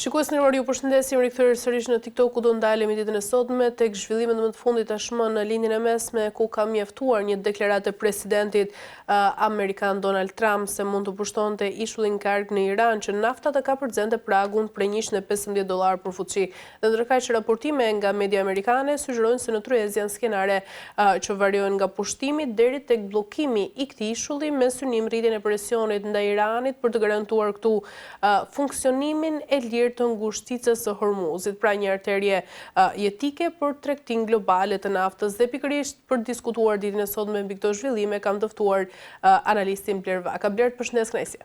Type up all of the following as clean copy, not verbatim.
Shikues nderuar, ju përshëndesim, rikthyer sërish në TikTok ku do ndalemi ditën e sotme tek zhvillimet më të fundit tashmë në linjën e mesme ku ka mjaftuar një deklaratë e presidentit amerikan Donald Trump se mund të pushtonte ishullin karg në Iran që nafta të kapërcente pragun prej $115 për fuqi. Dhe ndërkaq raportime nga media amerikane sugjerojnë se në tryezë janë skenare që variojnë nga pushtimi deri tek bllokimi i këtij ishulli me synim rritjen e presionit ndaj Iranit për të garantuar këtu funksionimin e lirë të ngushticës së Hormuzit, pra një arterje jetike për tregtin globale të naftës. Dhe pikërisht për të diskutuar ditën e sotme mbi këto zhvillime kam të ftuar analistin Bler Vaka. Bler, përshëndes, kënaqësi.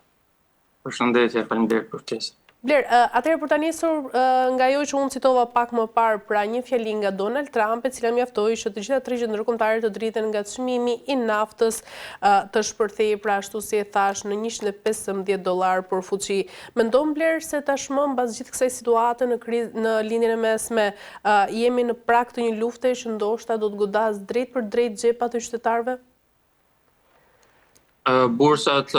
Përshëndetje, faleminderit për ftesën. Bler, atëherë për ta nisur nga ajo që unë citova pak më parë, pra një fjali nga Donald Trump, e cila mjaftoi që të gjitha tregjet ndërkombëtare të driten nga çmimi i naftës të shpërthejë, pra ashtu si e thash, në $115 për fuqi. Mendon Bler se tashmë mbas gjithë kësaj situate në lindjen e mesme jemi në prag të një lufte që ndoshta do të godas drejt për drejt xhepat e qytetarëve? Bursat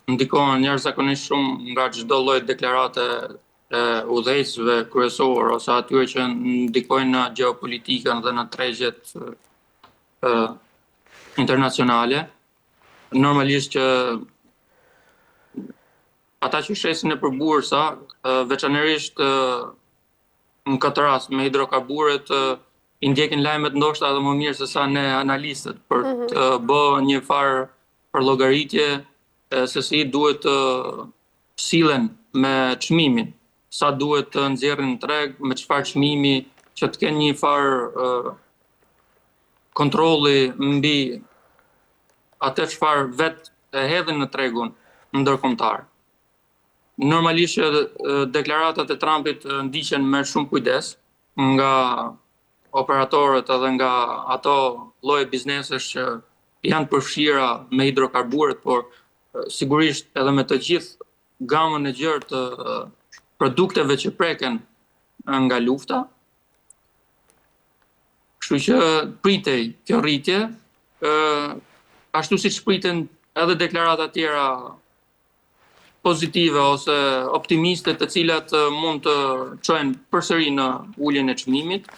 ndikohen jashtëzakonisht shumë nga çdo lloj deklarate e udhëheqësve kryesor ose atyre që ndikojnë në gjeopolitikën dhe në tregjet internacionale. Normalisht që ata që shesin nëpër bursa, veçanërisht në këtë rast me hidrokarburet, i ndjekin lajmet ndoshta edhe më mirë se sa ne analistët për të bërë një farë për llogaritje se si duhet të sillen me çmimin, sa duhet të nxjerrin në treg, me çfarë çmimi, që të kenë një farë kontrolli mbi atë çfarë vetë e hedhin në tregun ndërkombëtar. Normalisht që deklaratat e Trumpit ndiqen me shumë kujdes nga operatorët edhe nga ato lloje biznesesh që janë përfshira me hidrokarburet, por sigurisht edhe me të gjithë gamën e gjerë të produkteve që preken nga lufta. Kështu që pritej kjo rritje, ashtu siç priten edhe deklarata tjera pozitive ose optimiste, të cilat mund të çojnë përsëri në uljen e çmimit.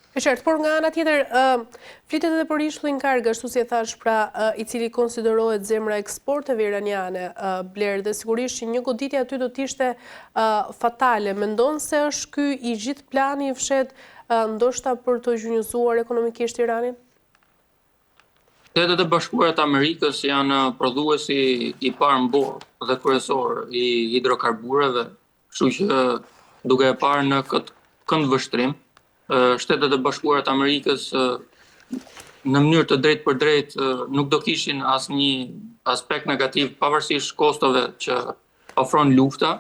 E qartë, por nga ana tjetër, flitet edhe për ishullin karg, ashtu si e thash, pra i cili konsiderohet zemra e eksporteve iraniane, Bler, dhe sigurisht që një goditje aty do të ishte fatale. Mendon se është ky i gjithë plani i fshet ndoshta për të gjunjëzuar ekonomikisht Iranin? Shtetet e Bashkuara të Amerikës janë prodhuesi i parë në botë dhe kryesor i hidrokarbureve, kështu që duke e parë në këtë këndvështrim, Shtetet e Bashkuara të Amerikës në mënyrë të drejtë për drejtë nuk do kishin asnjë aspekt negativ pavarësisht kostove që ofron lufta.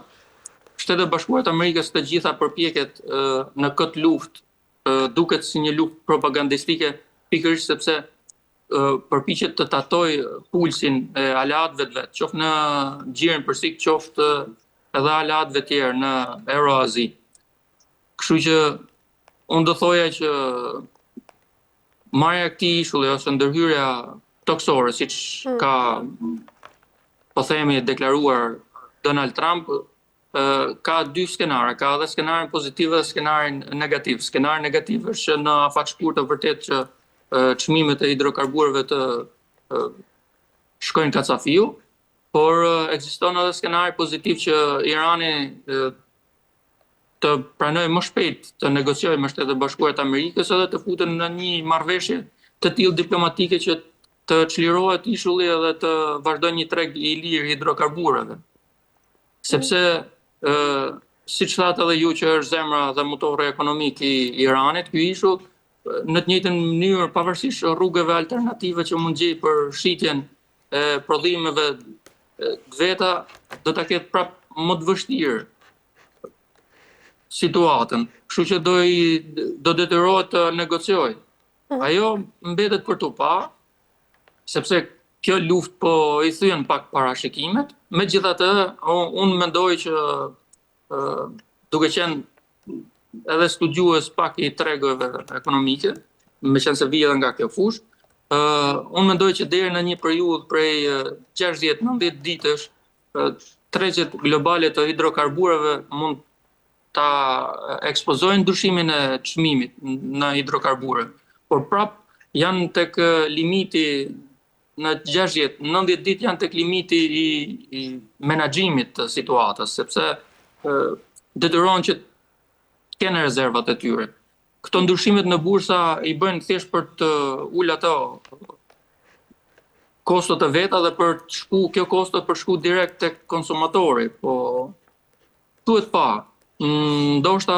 Shtetet e Bashkuara të Amerikës të gjitha përpjeket në këtë luftë duket si një luftë propagandistike, pikërisht sepse përpiqet të tatoj pulsin e aleatëve të vet, qoftë në Gjirin Persik, qoftë edhe aleatëve tjerë në Euroazi. Kështu që unë do thoja që marrja e këtij ishulli ose ndërhyrja toksore, siç ka po themi deklaruar Donald Trump, ka dy skenare, ka edhe skenarin pozitiv dhe skenarin negativ. Skenari negativ është që në afat shkurtë vërtet që çmimet e hidrokarburëve të shkojnë kacafiu, por ekziston edhe skenari pozitiv që Irani të pranojë më shpejt të negociojë me Shtetet e Bashkuara të Amerikës edhe të futen në një marrëveshje të tillë diplomatike që të çlirohet ishulli edhe të vazhdojë një treg i lirë hidrokarbureve. Sepse siç thatë edhe ju që është zemra dhe motori ekonomik i Iranit, ky ishull në të njëjtën mënyrë pavarësisht rrugëve alternative që mund gjej për shitjen e prodhimeve të veta, do ta ketë prapë më të vështirë situatën, kështu që do detyrohet të negociojë. Ajo mbetet për tu pa, sepse kjo luftë po i thyen pak parashikimet. Megjithatë, unë mendoj që duke qenë edhe studiues pak i tregove ekonomike, meqense vi edhe nga kjo fushë, Unë mendoj që deri në një periudhë prej 60-90 ditësh, tregjet globale të hidrokarbureve mund ta ekspozojnë ndryshimin e çmimit në hidrokarbure. Por prap janë tek limiti në 60-90 ditë janë tek limiti i menaxhimit të situatës, sepse detyrohen që të kenë rezervat e tyre. Këto ndryshimet në bursa i bëjnë thjesht për të ulë ato kostot e veta dhe për të shku, kjo kosto për shku direkt tek konsumatori, po duhet pa. Ndoshta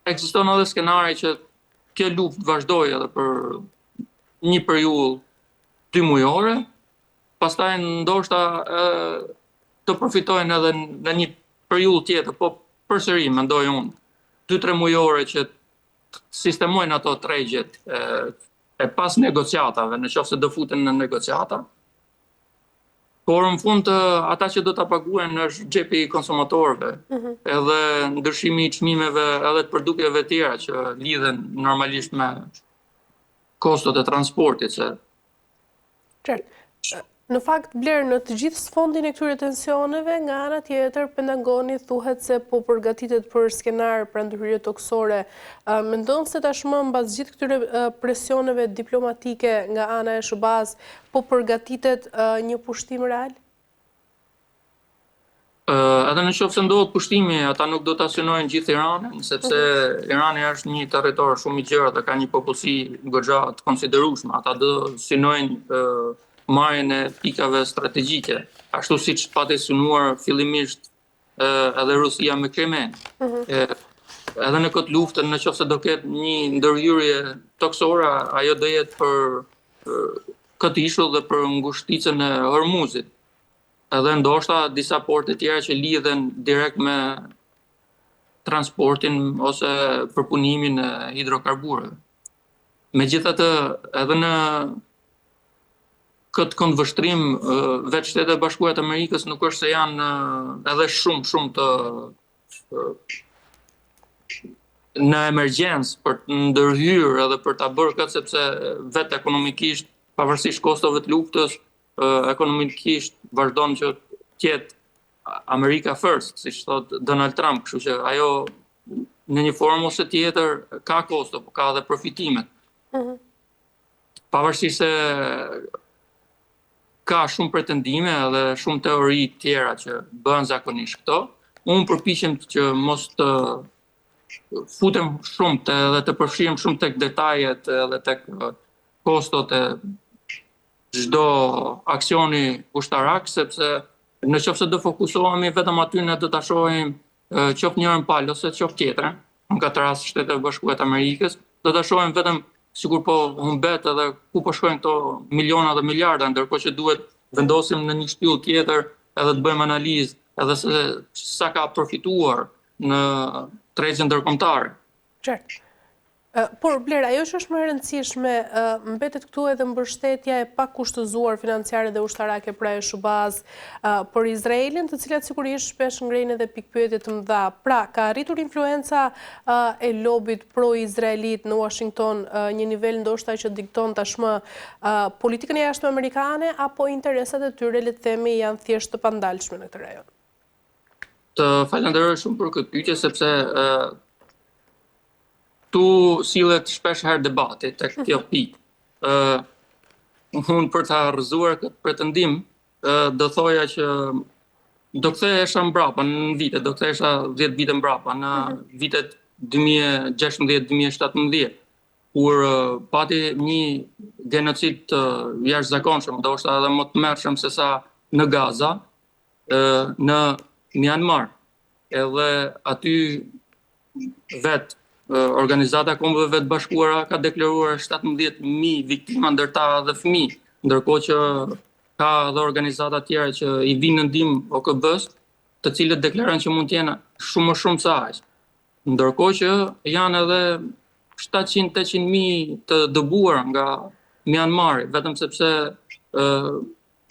ekziston edhe skenari që kjo luftë vazhdojë edhe për një periudhë 2 mujore, pastaj ndoshta të përfitojnë edhe në një periudhë tjetër, po përsëri mendoj unë 2-3 mujore që sistemojnë ato tregjet e pas negociatave, në qoftë se do futen në negociata. Por në fund ata që do ta paguajnë është xhepi i konsumatorëve, edhe ndryshimi i çmimeve edhe të produkteve tjera që lidhen normalisht me kostot e transportit. Në fakt, Bler, në të gjithë sfondin e këtyre tensioneve, nga ana tjetër, Pentagoni thuhet se po përgatitet për skenar për ndryshime toksore. Mendon se tashmë mbas gjithë këtyre presioneve diplomatike nga ana e SBA-s, po përgatitet një pushtim real? Edhe në qoftë se ndodhet pushtimi, ata nuk do ta synojnë gjithë Iranin, sepse Irani është një territor shumë i gjerë dhe ka një popullsi goxha të konsiderueshme. Ata do synojnë marrjen e pikave strategjike, ashtu siç pati synuar fillimisht edhe Rusia me Krimen. Edhe në këtë luftë, në qoftë se do ketë një ndërhyrje toksore, ajo do jetë për këtë ishull dhe për ngushticën e Hormuzit. Edhe ndoshta disa porte tjera që lidhen direkt me transportin ose përpunimin e hidrokarbureve. Megjithatë, edhe në këtë këndvështrim, vetë Shtetet e Bashkuara të Amerikës nuk është se janë edhe shumë të në emergjencë për të ndërhyrë edhe për ta bërë këtë, sepse vetë ekonomikisht, pavarësisht kostove të luftës, ekonomikisht vazhdon që të jetë America first, siç thot Donald Trump, kështu që ajo në një formë ose tjetër ka kosto, por ka edhe përfitimet. Pavarësisht se ka shumë pretendime edhe shumë teori tjera që bëhen zakonisht këto, unë përpiqem që mos të futem shumë dhe të përfshihem shumë tek detajet edhe tek kostot e çdo aksioni ushtarak, sepse në qoftë se do fokusohemi vetëm aty, ne do ta shohim qoftë njërin palë ose qoftë tjetrën, në këtë rast Shtetet e Bashkuara të Amerikës, do ta shohim vetëm sikur po humbet edhe ku po shkojnë këto miliona dhe miliarda, ndërkohë që duhet vendosim në një shtyllë tjetër edhe të bëjmë analizë edhe se sa ka përfituar në tregjen ndërkombëtare. Qartë. Por, Bler, ajo që është më e rëndësishme, mbetet këtu edhe mbështetja e pakushtëzuar financiare dhe ushtarake pra e SBA-s për Izraelin, të cilat sigurisht shpesh ngrenin edhe pikpyetje të mëdha. Pra, ka arritur influenca e lobit pro-izraelit në Washington një nivel ndoshta që dikton tashmë politikën e jashtme amerikane, apo interesat e tyre, le të themi, janë thjesht të pandalshme në këtë rajon? Të falenderoj shumë për këtë pyetje, sepse tu sillet shpesh herë debati tek kjo pikë. Unë për ta rrëzuar këtë pretendim, do thoja që do kthehesha mbrapa në vite, do kthehesha 10 vite mbrapa, në vitet 2016-2017, kur pati një genocid të jashtëzakonshëm, ndoshta edhe më të tmerrshëm se sa në Gaza, në Myanmar. Edhe aty vetë Organizata e Kombeve të Bashkuara ka deklaruar 17.000 viktima, ndërta dhe fëmijë, ndërkohë që ka edhe organizata tjera që i vinë në ndihmë OKB-s, të cilët deklarojnë që mund të jenë shumë më shumë se aq. Ndërkohë që janë edhe 700-800.000 të dëbuar nga Myanmari, vetëm sepse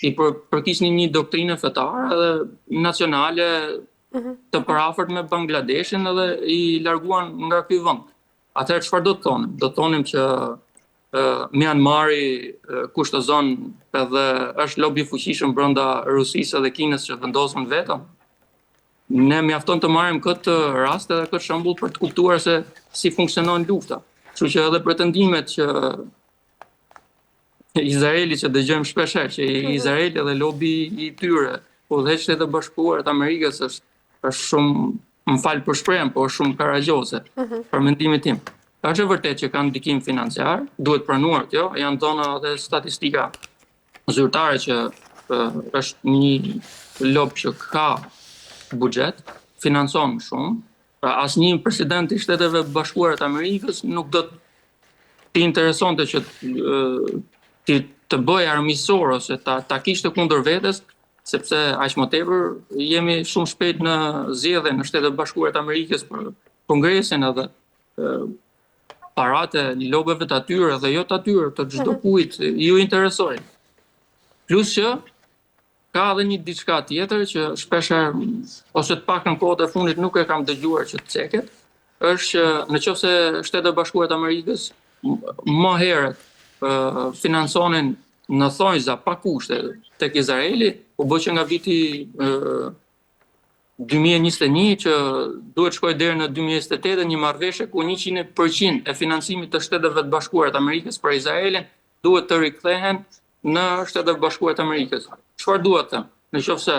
i përkiqnin një doktrinë fetare edhe nacionale të parafort me Bangladeshin edhe i larguan nga ky vend. Atëherë çfarë do të thonim? Do të thonim që Myanmari kushtozon edhe është lobi fuqishëm brenda Rusisë dhe Kinës që vendosen vetëm. Ne mjafton të marrim këtë rast edhe këtë shembull për të kuptuar se si funksionon lufta. Kështu që edhe pretendimet që Izraeli që dëgjojmë shpesh që Izraeli dhe lobi i tyre, po dhe Shtetet e Bashkuara të Amerikës është shumë, më fal për shprehjen, po është shumë karagjoze për mendimin tim. Është vërtet që kanë ndikim financiar, duhet pranuar kjo, janë dhëna edhe statistika zyrtare që është një lob që ka buxhet, financon shumë. Pra asnjë president i Shteteve Bashkuara të Amerikës nuk do t'i interesonte që të bëj armiqësor ose ta kishte kundër vetes, sepse aq më tepër jemi shumë shpejt në zgjedhje në Shtetet Bashkuara të Amerikës për kongresin edhe paratë lobeve të atyre dhe jo të atyre, të çdo kujt ju interesojnë. Plus që ka edhe një diçka tjetër që shpeshherë ose të paktën kohët e fundit nuk e kam dëgjuar që të ceket, është që nëse Shtetet Bashkuara të Amerikës më herët financonin në thonjza pa kushte tek Izraeli, u bë që nga viti 2021 që duhet shkoj deri në 2028 një marrëveshje ku 100% e financimit të Shteteve të Bashkuara të Amerikës për Izraelin duhet të rikthehen në Shtetet e Bashkuara të Amerikës. Çfarë duhet të them? Nëse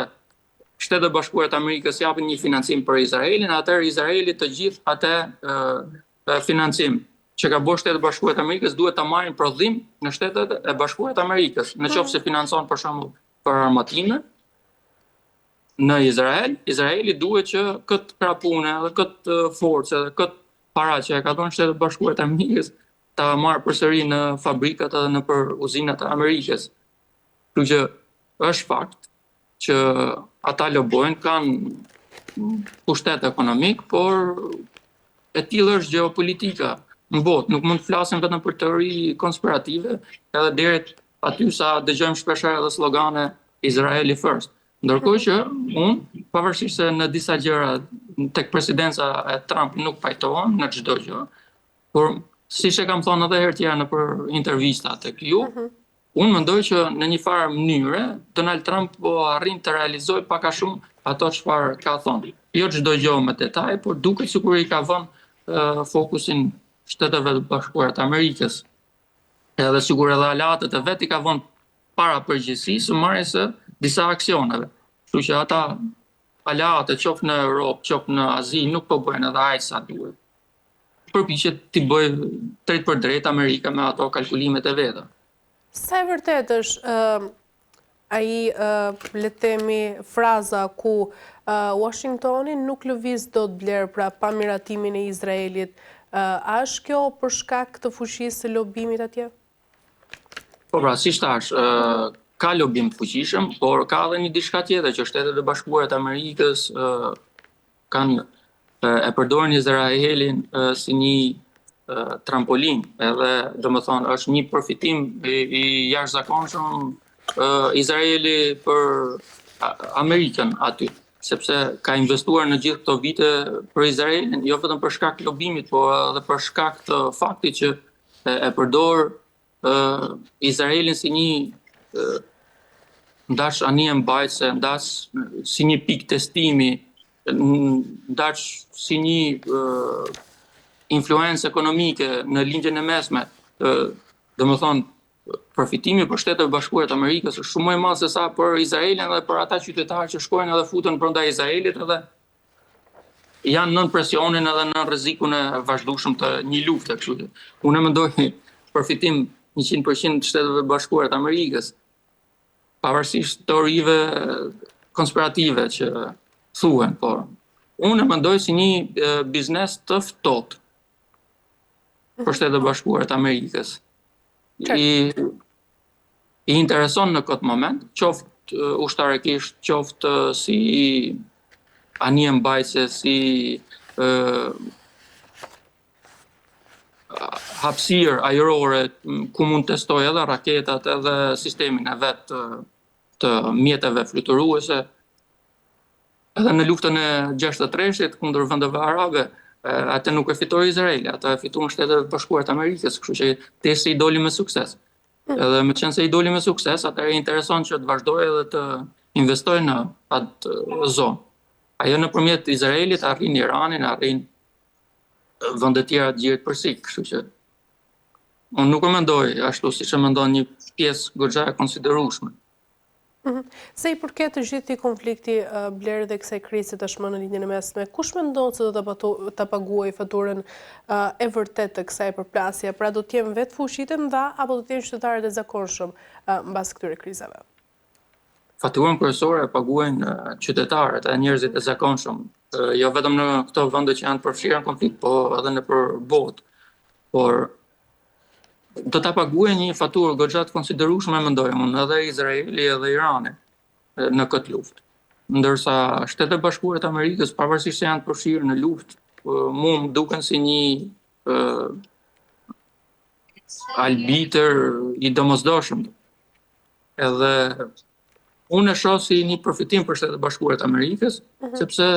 Shtetet e Bashkuara të Amerikës japin një financim për Izraelin, atëherë Izraeli të gjithë atë financim që ka bërë Shtetet e Bashkuara të Amerikës duhet ta marrin prodhim në Shtetet e Bashkuara të Amerikës. Nëse financon për shembull për armatime në Izrael, Izraeli duhet që këtë krapune dhe këtë forcë dhe këtë para që e ka dhënë Shtetet e Bashkuara të Amerikës ta marrë përsëri në fabrikat edhe në për uzinat e Amerikës. Kështu që është fakt që ata lobojnë, kanë pushtet ekonomik, por e tillë është gjeopolitika në botë. Nuk mund të flasim vetëm për teori konspirative, edhe deri aty sa dëgjojmë shpeshherë edhe slogane Israeli first. Ndërkohë që unë, pavarësisht se në disa gjëra tek presidenca e Trump nuk pajtohem në çdo gjë, por siç e kam thënë edhe herë tjera në për intervista tek ju, unë mendoj që në një farë mënyre Donald Trump po arrin të realizojë pak a shumë ato çfarë ka thënë. Jo çdo gjë me detaj, por duket sikur i ka vënë fokusin Shteteve të Bashkuara të Amerikës. Edhe sigur edhe aleatët e vet i ka vënë para përgjegjësisë së marrjes së disa aksioneve. Kështu që ata aleatët qoftë në Europë, qoftë në Azi nuk po bëjnë edhe aq sa duhet. Përpiqet t'i bëjë drejt për drejt Amerika me ato kalkulimet e veta. Sa e vërtet është le të themi fraza ku Washingtoni nuk lëviz dot blerë pra pa miratimin e Izraelit, a është kjo për shkak të fuqisë së lobimit atje? Po pra, si thash, ka lobim fuqishëm, por ka edhe një diçka tjetër që Shtetet e Bashkuara të Amerikës kanë e përdorin Izraelin si një trampolin, edhe domethënë është një përfitim i jashtëzakonshëm Izraeli për Amerikën aty, sepse ka investuar në gjithë këto vite për Izraelin, jo vetëm për shkak të lobimit, por edhe për shkak të faktit që e përdor Izraelin si një ndash anije mbajtëse, ndash si një pikë testimi, ndash si një influencë ekonomike në lindjen e mesme. Domethënë, përfitimi për Shtetet e Bashkuara të Amerikës është shumë më i madh se sa për Izraelin dhe për ata qytetarë që shkojnë edhe futen brenda Izraelit edhe janë nën presionin edhe nën rrezikun e vazhdueshëm të një lufte, kështu. Unë mendoj përfitim 100% Shteteve Bashkuara të Amerikës, pavarësisht teorive konspirative që thuhen, por unë mendoj si një biznes të ftohtë për Shtetet e Bashkuara të Amerikës. I intereson në këtë moment, qoftë ushtarekisht, qoftë si anije mbajtëse, si hapësirë ajrore ku mund testoj edhe raketat edhe sistemin e vet të mjeteve fluturuese. Edhe në luftën e 63-shit kundër vendeve arabe, Atë nuk e fitoi Izraeli, atë e fituan Shtetet e Bashkuara të Amerikës, kështu që testi i doli me sukses. Edhe me qenë se i doli me sukses, atëherë intereson që të vazhdojë edhe të investojë në atë zonë. Ajo nëpërmjet Izraelit arrin Iranin, arrin vende tjera të gjirit përsi, kështu që unë nuk e mendoj ashtu siç e mendon një pjesë goxha e konsiderueshme. Se i përket të gjithë konflikti blerë dhe kësaj krize tashmë në linjën e mesme, kush mendon se do ta paguajë faturën e vërtet të kësaj përplasje? Pra do të jenë vetë fuqitë e mëdha apo do të jenë qytetarët e zakonshëm mbas këtyre krizave? Faturën kryesore e paguajnë qytetarët e njerëzit e zakonshëm, jo vetëm në këto vende që janë të përfshira në konflikt, po edhe nëpër botë. Por do ta paguajë një faturë goxha të konsiderueshme, mendoj unë, edhe Izraeli edhe Irani në këtë luftë. Ndërsa Shtetet e Bashkuara të Amerikës, pavarësisht se janë të përfshirë në luftë, mua më duken si një albitër i domosdoshëm. Edhe unë e shoh si një përfitim për Shtetet e Bashkuara të Amerikës, sepse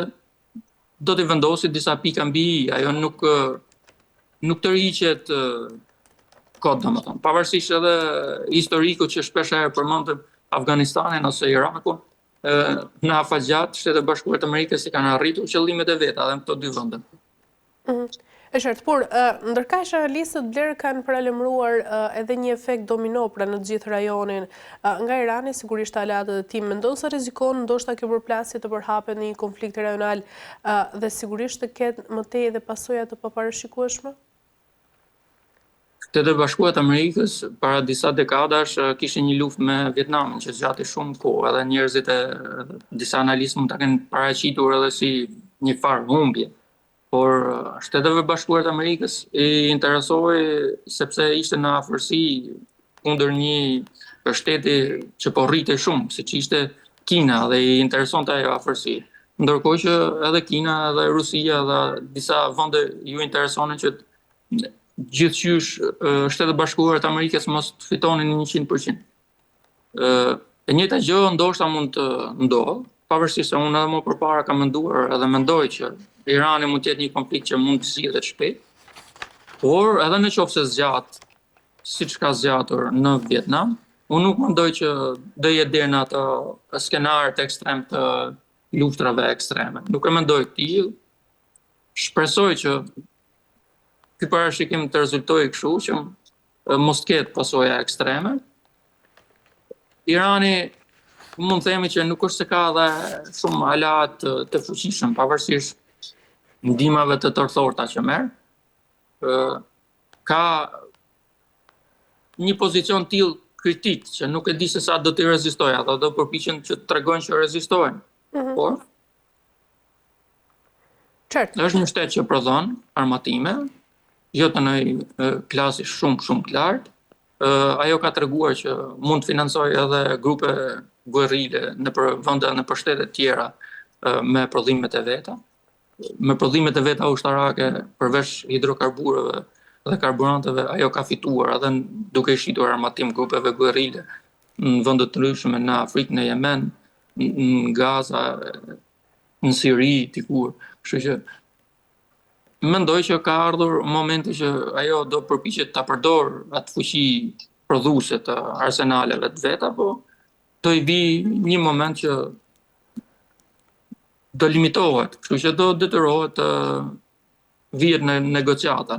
do të vendosi disa pika mbi i, ajo nuk tërhiqet kot, domethënë. Pavarësisht edhe historikut që shpesh herë përmendëm Afganistanin ose Irakun, në afatgjat Shtetet e Bashkuara të Amerikës i kanë arritur qëllimet e veta edhe në këto dy vende. E qartë, por ndërkaq analistët blerë kanë paralajmëruar edhe një efekt domino pra në të gjithë rajonin nga Irani, sigurisht aleatët e tij mendon se rrezikon ndoshta kjo përplasje të përhapet në një konflikt rajonal dhe sigurisht të ketë më tej edhe pasoja të paparashikueshme? Shtetet e Bashkuara të Amerikës para disa dekadash kishin një luftë me Vietnamin që zgjati shumë kohë, edhe njerëzit e disa analistë mund ta kenë paraqitur edhe si një farë humbje. Por Shteteve Bashkuara të Amerikës i interesoi sepse ishte në afërsi kundër një shteti që po rritej shumë, siç ishte Kina, dhe i interesonte ajo afërsi. Ndërkohë që edhe Kina, edhe Rusia dhe disa vende ju interesonin që gjithqysh Shtetet e Bashkuara të Amerikës mos të fitonin 100%. E njëjta gjë ndoshta mund të ndodhë, pavarësisht se unë edhe më përpara kam menduar edhe mendoj që Irani mund të jetë një konflikt që mund të zgjidhet shpejt, por edhe nëse zgjat siç ka zgjatur në Vietnam, unë nuk mendoj që do jetë deri në ato skenarët ekstrem të luftrave ekstreme. Nuk e mendoj tillë. Shpresoj që ky parashikim të rezultojë kështu që mos ketë pasoja ekstreme. Irani mund të themi që nuk është se ka edhe shumë aleat të fuqishëm, pavarësisht ndihmave të tërthorta që merr. Ka një pozicion tillë kritik që nuk e di se sa do të rezistojë, ata do përpiqen që të tregojnë që rezistojnë. Por është një shtet që prodhon armatime, jo të një klasi shumë të lartë. Ajo ka treguar që mund të financojë edhe grupe guerrile nëpër vende nëpër shtete tjera me prodhimet e veta. Me prodhimet e veta ushtarake përveç hidrokarburëve dhe karburanteve, ajo ka fituar edhe duke i shitur armatim grupeve guerrile në vende të ndryshme në Afrikë, në Yemen, në Gaza, në Siri, dikur. Kështu që mendoj që ka ardhur momenti që ajo do përpiqet ta përdor atë fuqi prodhuese të arsenaleve të veta, po do i vi një moment që do limitohet, kështu që do detyrohet të vihet në negociata.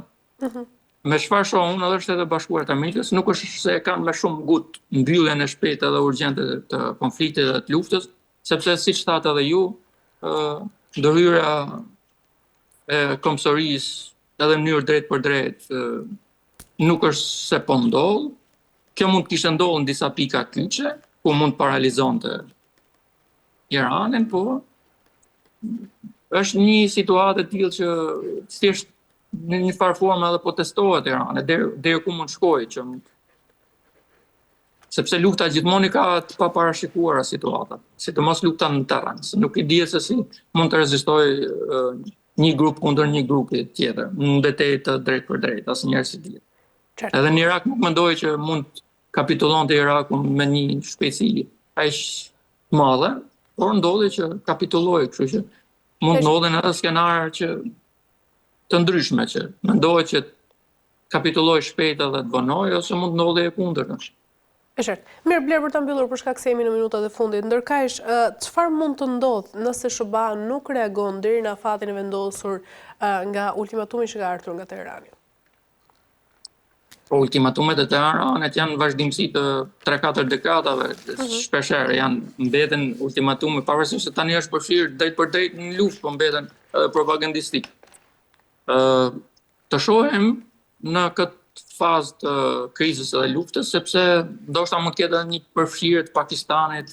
Me çfarë shoh unë edhe Shtetet e Bashkuara të Amerikës, nuk është se kanë me shumë gut mbylljen e shpejtë edhe urgjente të konfliktit dhe të luftës, sepse siç thatë edhe ju, ndërhyrja e kombësorisë edhe në mënyrë drejt për drejt nuk është se po ndodh. Kjo mund të kishte ndodhur në disa pika kyçe, ku mund të paralizonte Iranin, po është një situatë e tillë që thjesht në një farë forme edhe po testohet Irani, deri ku mund shkojë që sepse lufta gjithmonë ka të paparashikuara situata, sidomos lufta në terren, se nuk i dihet se si mund të rezistojë një grup kundër një grupi tjetër, në betejë të drejt për drejt, asnjëherë si dihet. Edhe në Irak nuk mendoj që mund kapitullonte Iraku me një shpejtësi aq të madhe, por ndodhi që kapitulloi, kështu që mund ndodhin edhe skenare që të ndryshme që mendohet që kapitulloj shpejt edhe të vonoj, ose mund të ndodhi e kundërta. E qartë. Mirë, Bler, për ta mbyllur për shkak se jemi në minutat e fundit, ndërkaish, çfarë mund të ndodhë nëse SBA nuk reagon deri në afatin e vendosur nga ultimatumi që ka ardhur nga Teherani? Po ultimatumet e Teheranit janë vazhdimsi të 3-4 dekadave, shpeshherë janë mbeten ultimatume, pavarësisht se tani është përfshirë drejt për drejt në luftë, po mbeten edhe propagandistik. Të shohim në këtë fazë të krizës dhe luftës, sepse ndoshta mund të ketë një përfshirje të Pakistanit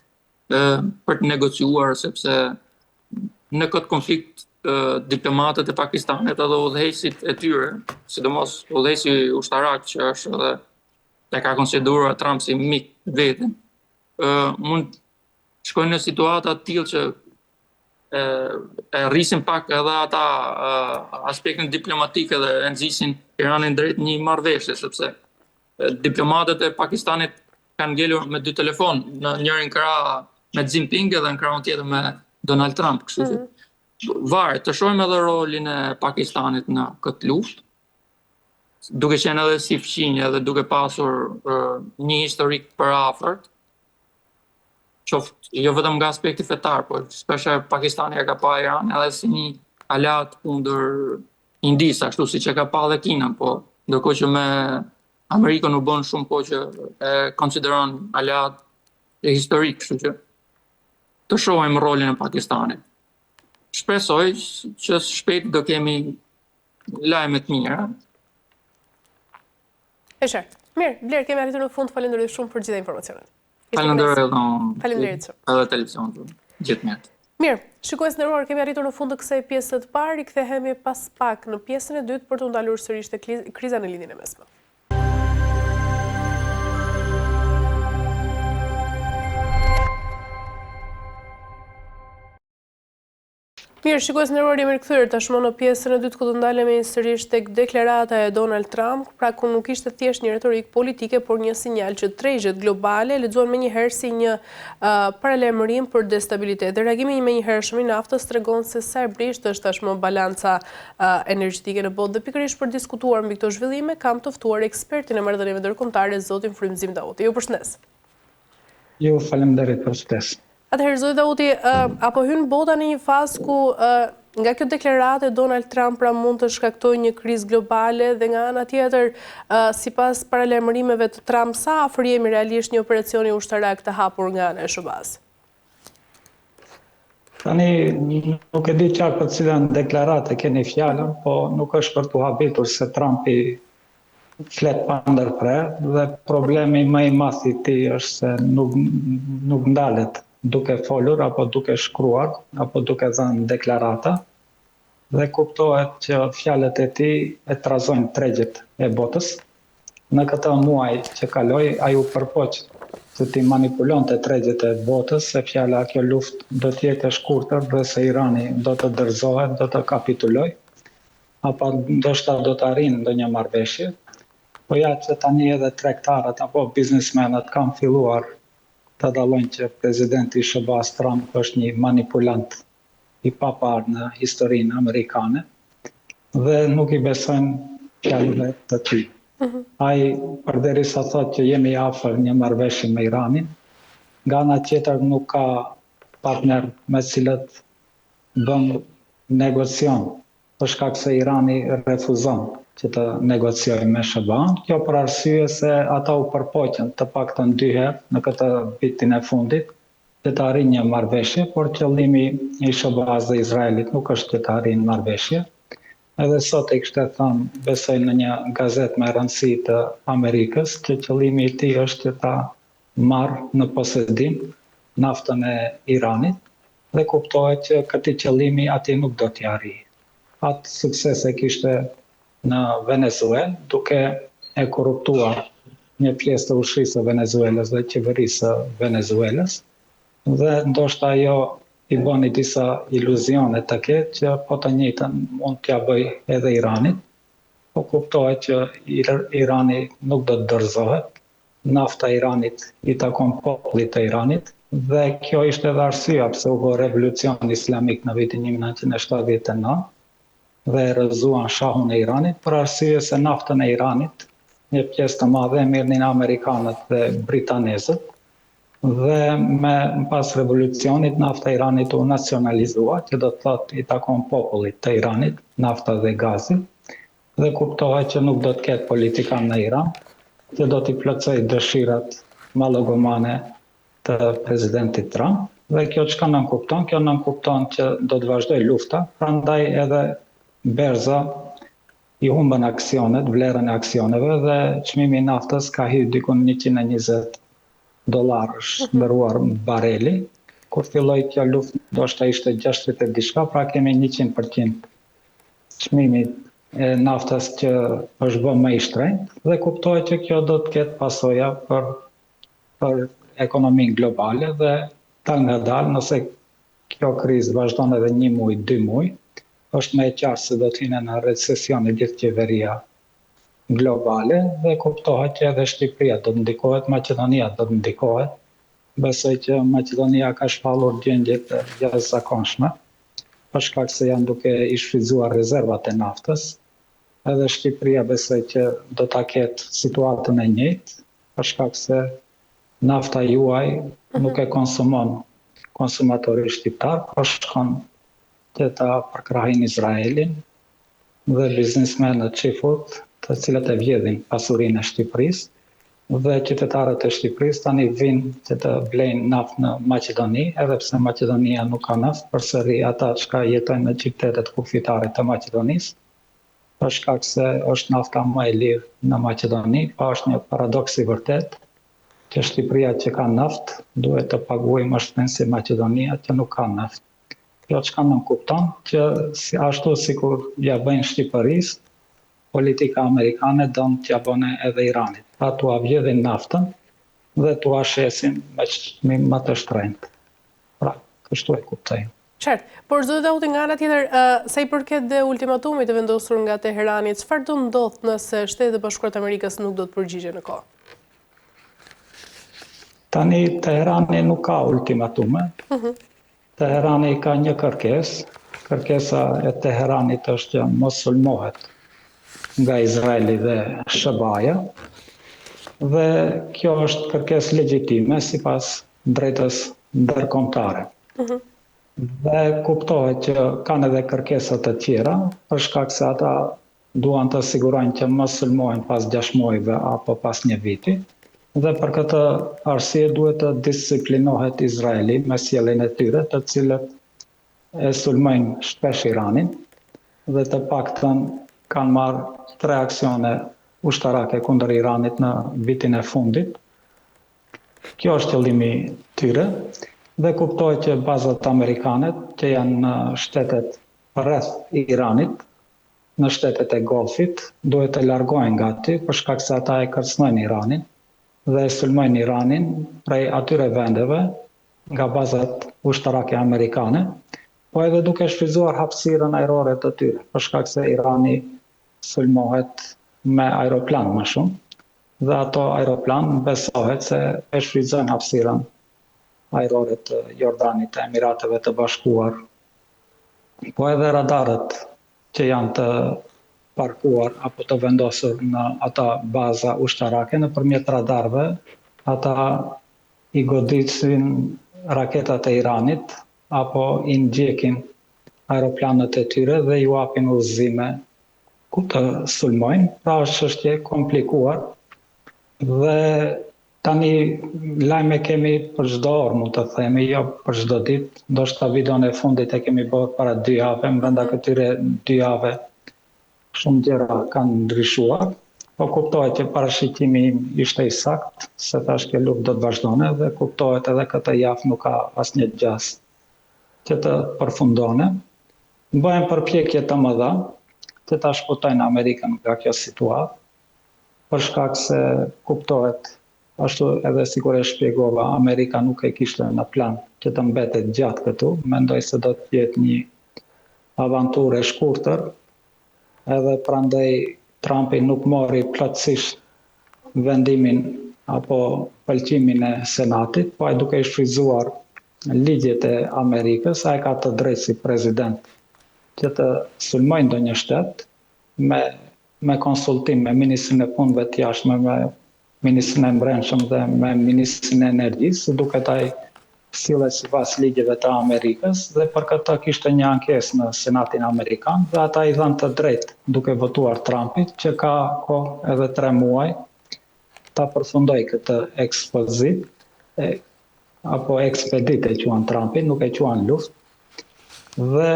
për të negociuar, sepse në këtë konflikt diplomatët e Pakistanit edhe udhëheqësit e tyre, sidomos udhëheqësi ushtarak që është edhe e ka konsideruar Trump si mik vetëm, mund shkojnë në situata të tillë që e rrisin pak edhe ata aspektin diplomatik edhe e nxisin Iranin drejt një marrëveshje, sepse diplomatët e Pakistanit kanë ngelur me 2 telefon, në njërin krah me Xi Jinping edhe në krahun tjetër me Donald Trump, kështu që varet, të shohim edhe rolin e Pakistanit në këtë luftë, duke qenë edhe si fqinje edhe duke pasur një historik për afërt, qoftë jo vetëm nga aspekti fetar, por shpeshherë Pakistani e ka pa Iran edhe si një alat kundër Indis, ashtu siç e ka pa dhe Kina, po ndërkohë që me Amerikën u bën shumë kohë që e konsideron alat historik, kështu që të shohim rolin e Pakistanit. Shpresoj që shpejt do kemi lajme të mira. E qartë. Mirë, Bler, kemi arritur në fund, falenderoj shumë për gjitha informacionet. Falenderoj edhe televizion, gjithë mirë. Mirë, shikues nderuar, kemi arritur në fund të kësaj pjese të parë, rikthehemi pas pak në pjesën e dytë për të ndalur sërish te kriza në lindjen e mesme. Mirë, shikues nderuar, jemi rikthyer tashmë në pjesën e dytë ku do ndalemi sërish tek deklarata e Donald Trump, pra ku nuk ishte thjesht një retorik politike, por një sinjal që tregjet globale lexohen menjëherë si një paralajmërim për destabilitet. Reagimi i menjëhershëm i naftës tregon se sa e brisht është tashmë balanca energjetike në botë. Dhe pikërisht për diskutuar mbi këto zhvillime kam të ftuar ekspertin e marrëdhënieve ndërkombëtare, zotin Frymëzim Dauti. Ju përshëndes. Ju faleminderit për ftesën. Atëherë, zoti Dauti, apo hyn bota në një fazë ku nga kjo deklaratë Donald Trump pra mund të shkaktojë një krizë globale dhe nga ana tjetër, sipas paralajmërimeve të Trump, sa afër jemi realisht një operacioni ushtarak të hapur nga ana e SBA-s? Tani nuk e di qartë për cilën deklaratë keni fjalën, po nuk është për të habitur se Trumpi flet pa ndërprerje dhe problemi më i madh i tij është se nuk ndalet duke folur, apo duke shkruar, apo duke dhënë deklarata, dhe kuptohet që fjalët e tij e trazojnë tregjet e botës. Në këtë muaj që kaloi, ai u përpoq që ti manipulonte tregjet e botës, se fjala kjo luftë do të jetë e shkurtër dhe se Irani do të dorëzohet, do të kapituloj, apo ndoshta do të arrijë ndonjë marrëveshje. Po ja që tani edhe tregtarët apo biznesmenët kanë filluar të dallojnë që presidenti i SBA-s Trump është një manipulant i paparë në historinë amerikane dhe nuk i besojnë fjalëve të tij. Ai përderisa thotë që jemi afër një marrëveshje me Iranin, nga ana tjetër nuk ka partner me cilët bën negocion, për shkak se Irani refuzon që të negociojë me SBA-n. Kjo për arsye se ata u përpoqën të paktën 2 herë në këtë vitin e fundit që të arrijnë një marrëveshje, por qëllimi i SBA-s dhe Izraelit nuk është që të arrijnë marrëveshje. Edhe sot e kishte thënë, besoj në një gazetë me rëndësi të Amerikës, që qëllimi i tij është që ta marrë në posedim naftën e Iranit dhe kuptohet që këtij qëllimi ati nuk do t'i arrijë. Atë sukses e kishte në Venezuelë, duke e korruptuar një pjesë të ushtrisë së Venezuelës dhe qeverisë së Venezuelës, dhe ndoshta ajo i bëni disa iluzione të ketë që po të njëjtën mund t'ja bëj edhe Iranit, po kuptohet që Irani nuk do të dorëzohet, nafta e Iranit i takon popullit të Iranit, dhe kjo ishte edhe arsyeja pse u bë revolucioni islamik në vitin 1979, dhe rrëzuan shahun e Iranit, për arsye se naftën e Iranit, një pjesë të madhe e mirnin Amerikanët dhe Britanezët, dhe pas revolucionit nafta e Iranit u nacionalizua, që do të thotë i takon popullit të Iranit, nafta dhe gazi, dhe kuptohet që nuk do të ketë politikan në Iran, që do t'i plotësoj dëshirat mallogomane të presidentit Trump, dhe kjo çka nënkupton? Kjo nënkupton që do të vazhdoj lufta, prandaj edhe berza i humbën aksionet, vlerën e aksioneve, dhe çmimi i naftës ka hyrë diku në $120 është ndëruar bareli. Kur filloi kjo luftë, ndoshta ishte 60 e diçka, pra kemi 100% çmimi e naftës që është bërë më i shtrenjtë, dhe kuptohet që kjo do të ketë pasoja për ekonominë globale, dhe dal nga dal, nëse kjo krizë vazhdon edhe 1 muaj, 2 muaj, është më e qartë se do të hine në recesion e gjithë qeveria globale, dhe kuptohet që edhe Shqipëria do të ndikohet, Maqedonia do të ndikohet. Besoj që Maqedonia ka shpallur gjendje të jashtëzakonshme, për shkak se janë duke i shfrytzuar rezervat e naftës. Edhe Shqipëria besoj që do ta ketë situatën e njëjtë, për shkak se nafta juaj nuk e konsumon konsumatori shqiptar, por shkon që ta përkrahin Izraelin dhe biznesmenët qifut, të cilët e vjedhin pasurinë e Shqipërisë, dhe qytetarët e Shqipërisë tani vinë që të blejnë naftë në Maqedoni, edhe pse Maqedonia nuk ka naftë, përsëri ata që jetojnë në qytetet kufitare të Maqedonisë, për shkak se është nafta më e lirë në Maqedoni, pa është një paradoks i vërtet që Shqipëria që ka naftë duhet të paguajë më shumë se Maqedonia që nuk ka naftë. Kjo çka nënkupton që ashtu sikur ja bëjnë Shqipërisë, politika amerikane don t'ja bëne edhe Iranit. Pa t'ua vjedhin naftën dhe t'ua shesin me çmim më të shtrenjtë. Pra, kështu e kuptojmë. Qartë, por zoti Dauti, nga ana tjetër, sa i përket dhe ultimatumit të vendosur nga Teherani, çfarë do ndodh nëse Shtetet e Bashkuara të Amerikës nuk do të përgjigjen në kohë? Tani Teherani nuk ka ultimatume. Teherani ka një kërkesë. Kërkesa e Teheranit është që mos sulmohet nga Izraeli dhe SBA-ja. Dhe kjo është kërkesë legjitime sipas drejtës ndërkombëtare. Dhe kuptohet që kanë edhe kërkesa të tjera, për shkak se ata duan të sigurojnë që mos sulmohen pas 6 muajve apo pas 1 viti. Dhe për këtë arsye duhet të disiplinohet Izraeli me sjelljen e tyre, të cilët e sulmojnë shpesh Iranin, dhe të paktën kanë marrë 3 aksione ushtarake kundër Iranit në vitin e fundit. Kjo është qëllimi tyre, dhe kuptohet që bazat amerikane që janë në shtetet rreth Iranit, në shtetet e Golfit, duhet të largohen nga aty, për shkak se ata e kërcënojnë Iranin dhe e sulmojnë Iranin prej atyre vendeve nga bazat ushtarake amerikane, po edhe duke shfrytzuar hapësirën ajrore të tyre, për shkak se Irani sulmohet me aeroplan më shumë, dhe ato aeroplan besohet se e shfrytëzojnë hapësirën ajrore të Jordanit, të Emirateve të Bashkuar, po edhe radarët që janë të parkuar apo të vendosur në ata baza ushtarake, nëpërmjet radarëve, ata i goditsin raketat e Iranit apo i ndjekin aeroplanët e tyre dhe ju japin udhëzime ku të sulmojnë. Pra është çështje komplikuar dhe tani lajme kemi për çdo orë, mund të themi, jo për çdo ditë. Ndoshta videon e fundit e kemi bërë para 2 javë, brenda këtyre 2 javë shumë gjëra kanë ndryshuar, po kuptohet që parashikimi im ishte i saktë, se tash kjo luftë do të vazhdone dhe kuptohet edhe këtë javë nuk ka asnjë gjas që të përfundone. Bëhen përpjekje të mëdha që ta shpëtojnë Amerikën nga kjo situatë, për shkak se kuptohet, ashtu edhe sikur e shpjegova, Amerika nuk e kishte në plan që të mbetet gjatë këtu, mendoj se do të jetë një avanturë e shkurtër, edhe prandaj Trumpi nuk mori plotësisht vendimin apo pëlqimin e Senatit, po ai duke shfrytzuar ligjet e Amerikës, ai ka të drejtë si president që të sulmojnë ndonjë shtet me konsultim me Ministrin e Punëve të Jashtme, me Ministrin e Brendshëm dhe me Ministrin e Energjisë, duket ai sillet sipas ligjeve të Amerikës, dhe për këtë kishte një ankesë në Senatin Amerikan dhe ata i dhanë të drejtë duke votuar Trumpit, që ka kohë edhe 3 muaj ta përfundoj këtë ekspozit, apo ekspedit e quan Trumpin, nuk e quan luftë. Dhe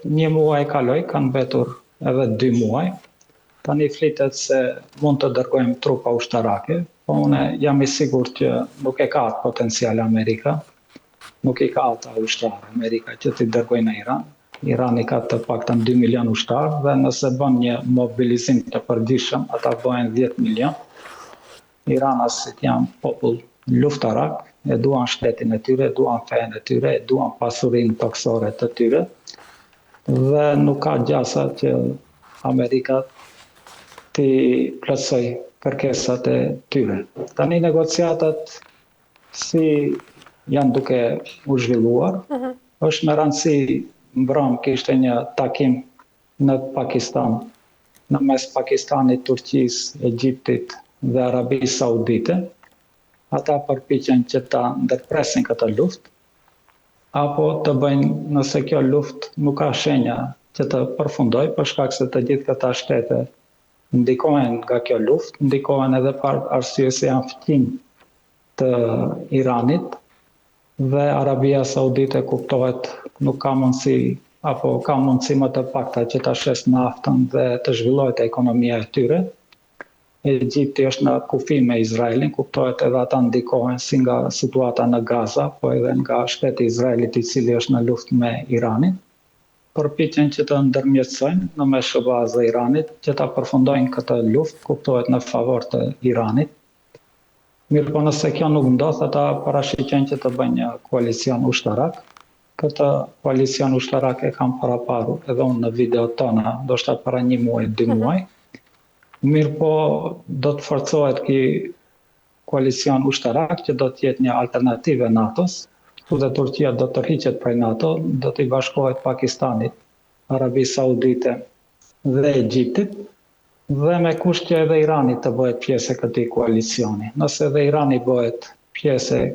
1 muaj kaloi, kanë mbetur edhe 2 muaj. Tani flitet se mund të dërgojmë trupa ushtarake, po unë jam i sigurt që nuk e ka atë potencial Amerika, nuk i ka ata ushtarë Amerika që t'i dërgojnë në Iran. Irani ka të paktën 2 milion ushtarë dhe nëse bën një mobilizim të përgjithshëm, ata bëhen 10 milion. Iranasit janë popull luftarak, e duan shtetin e tyre, e duan fenë e tyre, e duan pasurinë toksore të tyre, dhe nuk ka gjasa që Amerika t'i plotësoj kërkesat e tyre. Tani negociatat si janë duke u zhvilluar, është me rëndësi mbrëm kishte një takim në Pakistan, në mes Pakistanit, Turqisë, Egjiptit dhe Arabisë Saudite. Ata përpiqen që ta ndërpresin këtë luftë, apo të bëjnë, nëse kjo luftë nuk ka shenja që të përfundoj, për shkak se të gjithë këta shtete ndikohen nga kjo luftë, ndikohen edhe për arsye se janë fëmijë të Iranit, dhe Arabia Saudite kuptohet nuk ka mundësi, apo ka mundësi më të pakta që ta shes naftën dhe të zhvillohet ekonomia e tyre. Egjipti është në kufi me Izraelin, kuptohet edhe ata ndikohen si nga situata në Gaza, po edhe nga shteti Izraelit i cili është në luftë me Iranin. Përpiqen që të ndërmjetësojnë në mes SBA-s dhe Iranit, që ta përfundojnë këtë luftë, kuptohet në favor të Iranit. Mirë po nëse kjo nuk ndodh, ata parashikojnë që të bëjnë një koalicion ushtarak. Këtë koalicion ushtarak e kam paraparur edhe unë në video tona, ndoshta para 1 muaj, 2 muaj. Mirë po do të forcohet ky koalicion ushtarak që do të jetë një alternativë NATO-s, dhe Turqia do të tërhiqet prej NATO, do t'i bashkohet Pakistanit, Arabisë Saudite dhe Egjiptit, dhe me kusht që edhe Irani të bëhet pjesë e këtij koalicioni. Nëse edhe Irani bëhet pjesë e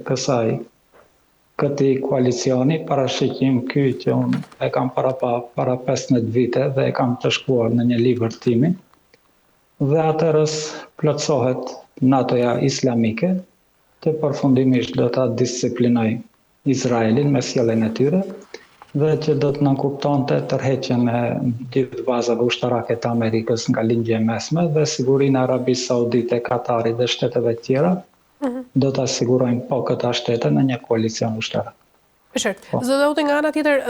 këtij koalicioni, parashikim ky që unë e kam para 15 vite dhe e kam të shkruar në një libër timin, dhe atërës plotësohet NATO-ja islamike, që përfundimisht do ta disiplinoj Izraelin me sjelljen e tyre, dhe që do të nënkuptonte tërheqjen e gjithë bazave ushtarake të Amerikës nga Lindja e Mesme, dhe sigurinë e Arabisë Saudite, Katarit dhe shteteve tjera do të asigurojnë po këta shtete në një koalicion ushtarak. Qartë. Zotauti, nga ana tjetër,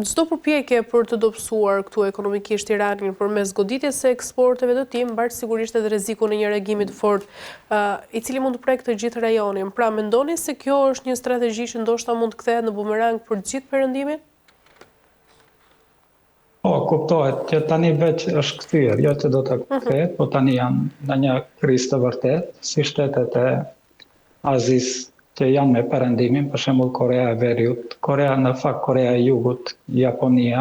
çdo përpjekje për të dobësuar këtu ekonomikisht Iranin përmes goditjes së eksporteve të tij, mbart sigurisht edhe rrezikun e një reagimi të fortë, i cili mund të prekë të gjithë rajonin. Pra, mendoni se kjo është një strategji që ndoshta mund të kthehet në bumerang për të gjithë perëndimin? Po, kuptohet që tani veç është kthyer, jo që do të kthehet, po tani janë në një krizë të vërtetë, si shtetet e Azisë që janë me perëndimin, për shembull Korea e Veriut, Korea e Jugut, Japonia,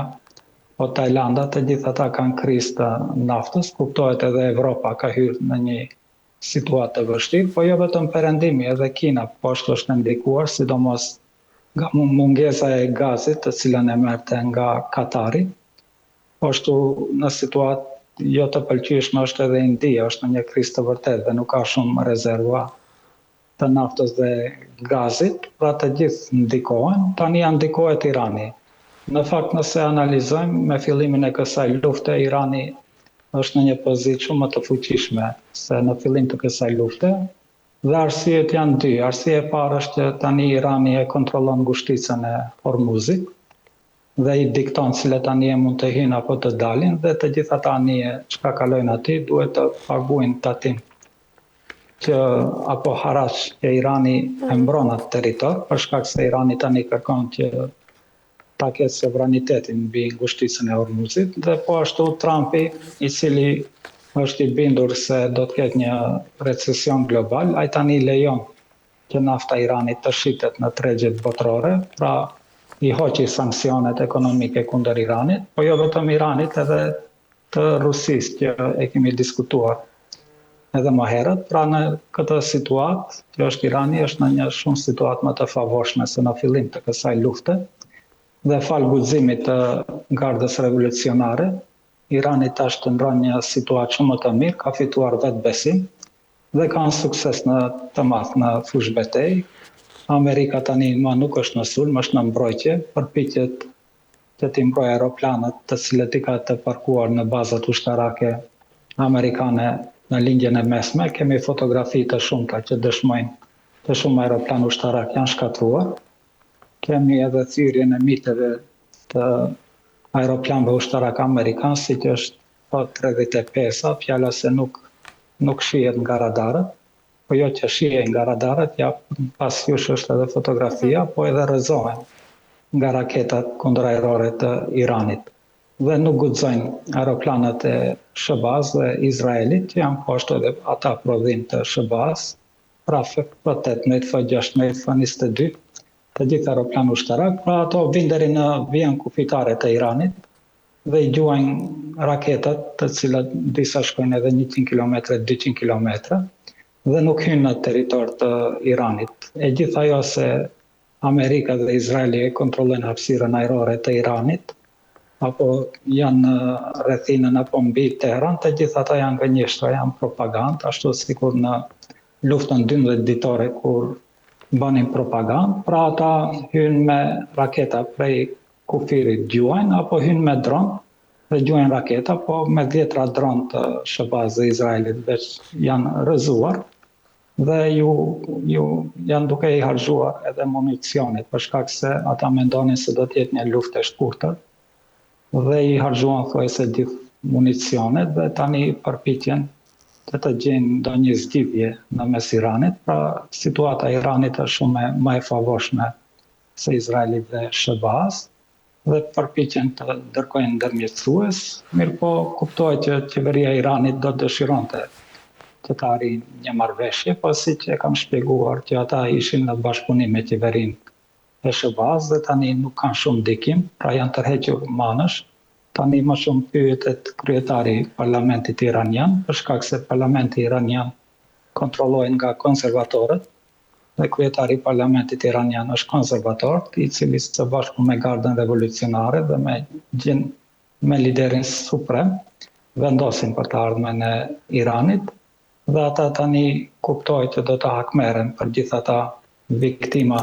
o Tajlanda, të gjithë ata kanë krizë të naftës, kuptohet edhe Evropa ka hyrë në një situatë të vështirë, po jo vetëm perëndimi, edhe Kina poshtë është ndikuar, sidomos nga mungesa e gazit, të cilën e merrte nga Katari. Poshtu në situatë jo të pëlqyeshme është edhe India, është në një krizë të vërtetë dhe nuk ka shumë rezerva të naftës dhe gazit, pra të gjithë ndikohen, tani janë ndikohet Irani. Në fakt, nëse analizojmë, me fillimin e kësaj lufte, Irani është në një pozitë shumë më të fuqishme se në fillim të kësaj lufte, dhe arsyet janë 2. Arsye e parë është që tani Irani e kontrollon ngushticën e Hormuzit dhe i dikton cilat anije mund të hyjnë apo të dalin, dhe të gjitha ata anije çka kalojnë aty duhet të paguajnë tatim apo haraç që Irani e mbron atë territor, për shkak se Irani tani kërkon që ta ketë sovranitetin mbi ngushticën e Hormuzit, dhe po ashtu Trumpi, i cili është i bindur se do të ketë një recesion global, ai tani lejon që nafta e Iranit të shitet në tregjet botërore, pra i hoqi sanksionet ekonomike kundër Iranit, po jo vetëm Iranit edhe të Rusisë që e kemi diskutuar edhe më herët. Pra në këtë situatë, që është Irani, është në një shumë situatë më të favorshme se në fillim të kësaj lufte, dhe falë guximit të gardës revolucionare, Irani tash të ndron një situatë shumë më të mirë, ka fituar vetë besim dhe ka në sukses në të madh në fushë betejë. Amerika tani më nuk është në sulm, është në mbrojtje, përpiqet që t'i mbrojë aeroplanët të cilët i ka të parkuar në bazat ushtarake amerikane në lindjen e mesme. Kemi fotografi të shumta që dëshmojnë të shumë aeroplan ushtarak janë shkatruar. Kemi edhe thyrjen e miteve të aeroplanëve ushtarak amerikan, si që është po 35, fjala se nuk shihet nga radarët, po jo që shihet nga radarët, ja pas jush është edhe fotografia, po edhe rrëzohen nga raketat kundërajrore të Iranit. Dhe nuk guxojnë aeroplanët e Shëbaz dhe Izraelit, që janë po ashtu edhe ata prodhim të Shëbaz, pra F-18, F-16, F-22, të gjithë aeroplan ushtarak, pra ato vinë deri në vijën kufitare të Iranit dhe i gjuajnë raketat, të cilat disa shkojnë edhe 100 km, 200 km, dhe nuk hynë në territor të Iranit. E gjithë ajo se Amerika dhe Izraeli e kontrollojnë hapësirën ajrore të Iranit, apo janë rrethinën apo mbi Teheran, të gjithë ata janë gënjeshtra, janë propagandë, ashtu sikur në luftën 12 ditore kur banin propagandë, pra ata hynë me raketa prej kufirit gjuajnë, apo hynë me dron dhe gjuajnë raketa, po me 10 dron të Shëbaz dhe Izraelit veç janë rrëzuar dhe ju janë duke i harxhuar edhe municionit, për shkak se ata mendonin se do të jetë një luftë e shkurtër dhe i harxhuan thuajse gjithë municionet dhe tani përpiqen të gjejnë ndonjë zgjidhje në mes Iranit, pra situata e Iranit është shumë më e favorshme se Izraelit dhe Shëbaz dhe përpiqen të dërgojnë ndërmjetësues, mirë po kuptohet që qeveria e Iranit do dëshironte që të arrijë një marrëveshje, po siç e kam shpjeguar që ata ishin në bashkëpunim me qeverinë e Shëbaz dhe tani nuk kanë shumë ndikim, pra janë tërhequr manësh. Tani më shumë pyetet kryetari i parlamentit iranian, për shkak se parlamenti iranian kontrollohet nga konservatorët dhe kryetari i parlamentit iranian është konservator, i cili së bashku me gardën revolucionare dhe me liderin suprem vendosin për të ardhmen e Iranit dhe ata tani kuptojnë që do të hakmeren për gjithë ata viktima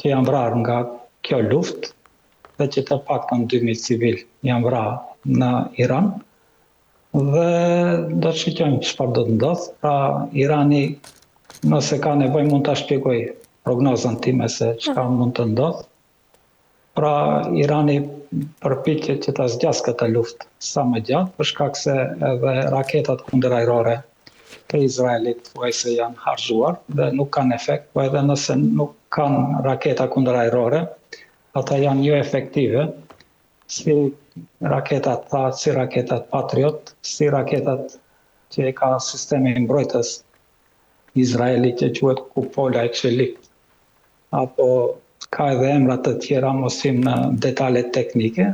që janë vrarë nga kjo luftë dhe që të paktën 2000 civil janë vrarë në Iran dhe do të shikojmë çfarë do të ndodhë. Pra Irani, nëse ka nevojë, mund ta shpjegoj prognozën time se çka mund të ndodhë. Pra Irani përpiqet që ta zgjasë këtë luftë sa më gjatë, për shkak se edhe raketat kundërajrore të Izraelit thuajse janë harxhuar dhe nuk kanë efekt, po edhe nëse nuk kanë raketa kundërajrore, ata janë jo efektive, si raketat THAAD, si raketat Patriot, si raketat që ka sistemi mbrojtës Izraeli që quhet Kupola e Këshillit, apo ka edhe emra të tjera, mos hym në detale teknike,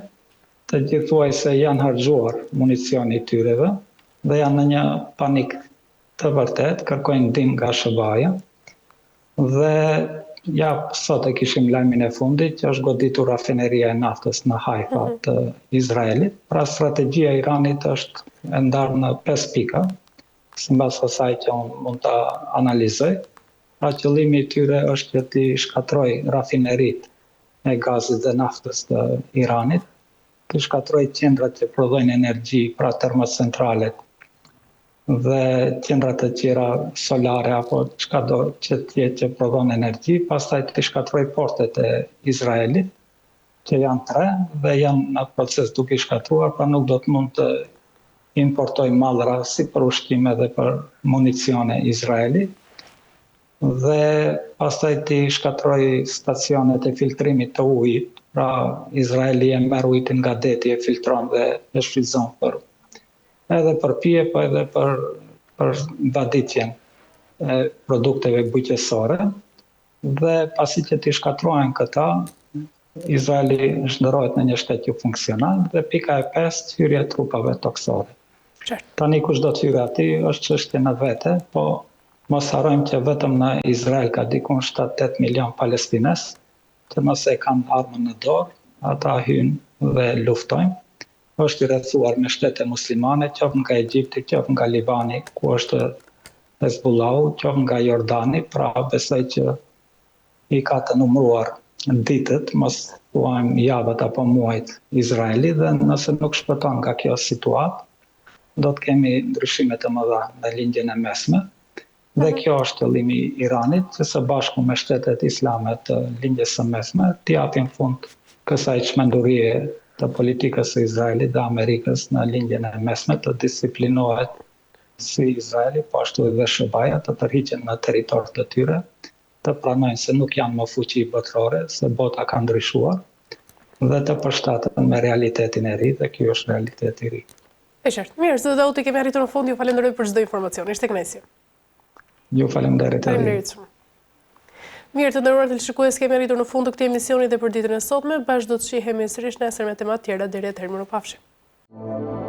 të gjithuajse janë harxhuar municioni i tyreve dhe janë në një panik të vërtet, kërkojnë ndihmë nga SBA-ja dhe ja sot e kishim lajmin e fundit që është goditur rafineria e naftës në Haifa të Izraelit. Pra strategjia e Iranit është e ndarë në 5 pika, sipas asaj që unë mund ta analizoj. Pra qëllimi i tyre është që t'i shkatrojë rafineritë e gazit dhe naftës të Iranit, t'i shkatrojë qendrat që prodhojnë energji, pra termocentralet dhe qendrat të tjera solare apo çka do që që prodhon energji, pastaj të shkatroj portet e Izraelit, që janë 3 dhe janë në proces duke shkatruar, pra nuk do të mund të importoj mallra si për ushqime dhe për municione Izraelit. Dhe pastaj të shkatroj stacionet e filtrimit të ujit, pra Izraeli e merr ujin nga deti, e filtron dhe e shfrytëzon edhe për pije, po edhe për vaditjen e produkteve bujqësore. Dhe pasi që t'i shkatrohen këta, Izraeli zhndërrohet në një shtet jo funksional dhe pika e 5 hyrja e trupave toksore. Tani kush do të hyrë aty është çështje në vete, po mos harrojmë që vetëm në Izrael ka dikun 7-8 milion palestines, që nëse kanë armën në dorë, ata hynë dhe luftojnë. Është i rrethuar me shtete muslimane, qoftë nga Egjipti, qoftë nga Libani, ku është Hezbollahu, qoftë nga Jordani, pra besoj që i ka të numëruar ditët, mos thuajmë javët apo muajt Izraeli, dhe nëse nuk shpëton nga kjo situatë, do të kemi ndryshime të mëdha në lindjen e mesme. Dhe kjo është qëllimi i Iranit, që së bashku me shtetet islame të lindjes së mesme, t'i japin fund kësaj çmendurie të politikës së Izraelit dhe Amerikës në lindjen e mesme, të disiplinohet si Izraeli, po ashtu edhe SHBA të tërhiqen në territor të tyre, të pranojnë se nuk janë më fuqi botërore, se bota ka ndryshuar, dhe të përshtaten me realitetin e ri, dhe ky është realiteti i ri. E qartë. Mirë, zë dhe uti kemi arritur në fund, ju falenderoj për çdo informacion. Ishte kënaqësi. Ju faleminderit. Faleminderit shumë. Mirë, të nderuar teleshikues, kemi arritur në fund të këtij emisioni dhe për ditën e sotme, bashkë do të shihemi sërish nesër me tema të tjera deri atëherë, mirupafshim.